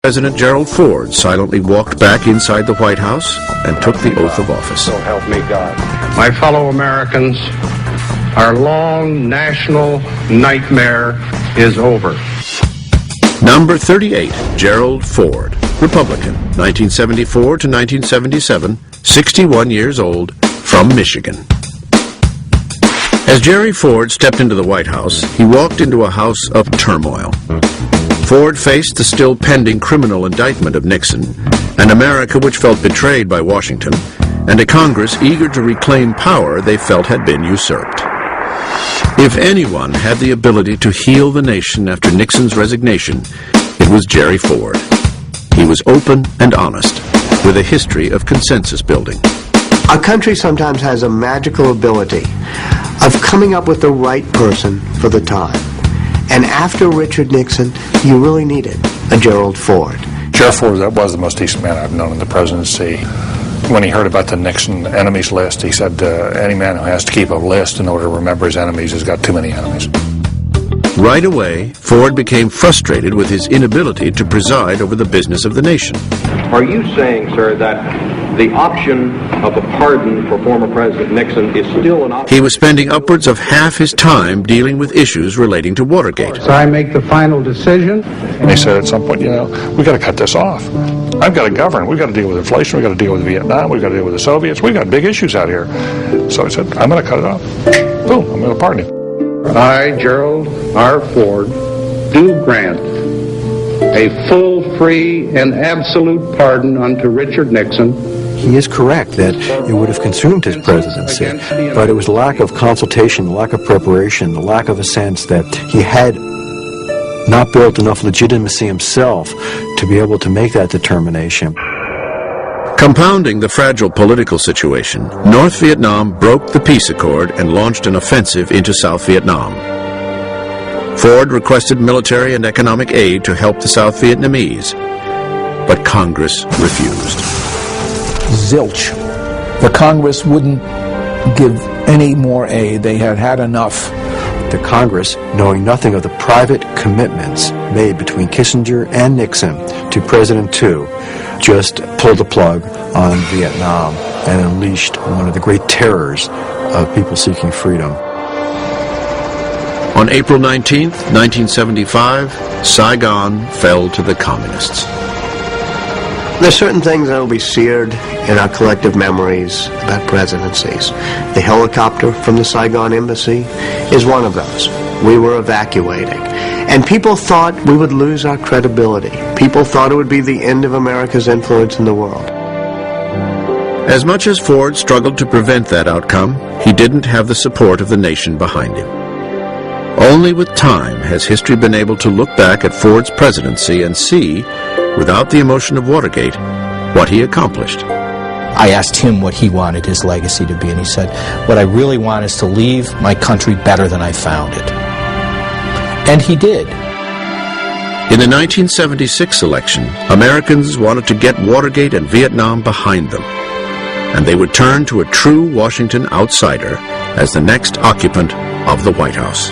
President Gerald Ford silently walked back inside the White House and took the oath of office. So help me God. My fellow Americans, our long national nightmare is over. Number 38, Gerald Ford, Republican, 1974 to 1977, 61 years old, from Michigan. As Jerry Ford stepped into the White House, he walked into a house of turmoil. Ford faced the still pending criminal indictment of Nixon, an America which felt betrayed by Washington, and a Congress eager to reclaim power they felt had been usurped. If anyone had the ability to heal the nation after Nixon's resignation, it was Jerry Ford. He was open and honest, with a history of consensus building. Our country sometimes has a magical ability of coming up with the right person for the time. And after Richard Nixon, you really needed a Gerald Ford. Gerald Ford was the most decent man I've known in the presidency. When he heard about the Nixon enemies list, he said, any man who has to keep a list in order to remember his enemies has got too many enemies. Right away, Ford became frustrated with his inability to preside over the business of the nation. Are you saying, sir, that the option of a pardon for former President Nixon is still an option? He was spending upwards of half his time dealing with issues relating to Watergate. So I make the final decision. And he said at some point, we've got to cut this off. I've got to govern. We've got to deal with inflation. We've got to deal with Vietnam. We've got to deal with the Soviets. We've got big issues out here. So he said, I'm going to cut it off. Boom, I'm going to pardon him. I, Gerald R. Ford, do grant a full, free, and absolute pardon unto Richard Nixon. He is correct that it would have consumed his presidency, but it was the lack of consultation, the lack of preparation, the lack of a sense that he had not built enough legitimacy himself to be able to make that determination. Compounding the fragile political situation, North Vietnam broke the peace accord and launched an offensive into South Vietnam. Ford requested military and economic aid to help the South Vietnamese, but Congress refused. Zilch. The Congress wouldn't give any more aid. They had had enough. The Congress, knowing nothing of the private commitments made between Kissinger and Nixon to President II, just pulled the plug on Vietnam and unleashed one of the great terrors of people seeking freedom. On April 19, 1975, Saigon fell to the Communists. There's certain things that will be seared in our collective memories about presidencies. The helicopter from the Saigon embassy is one of those. We were evacuating. And people thought we would lose our credibility. People thought it would be the end of America's influence in the world. As much as Ford struggled to prevent that outcome, he didn't have the support of the nation behind him. Only with time has history been able to look back at Ford's presidency and see, without the emotion of Watergate, what he accomplished. I asked him what he wanted his legacy to be, and he said, what I really want is to leave my country better than I found it. And he did. In the 1976 election, Americans wanted to get Watergate and Vietnam behind them, and they would turn to a true Washington outsider as the next occupant of the White House.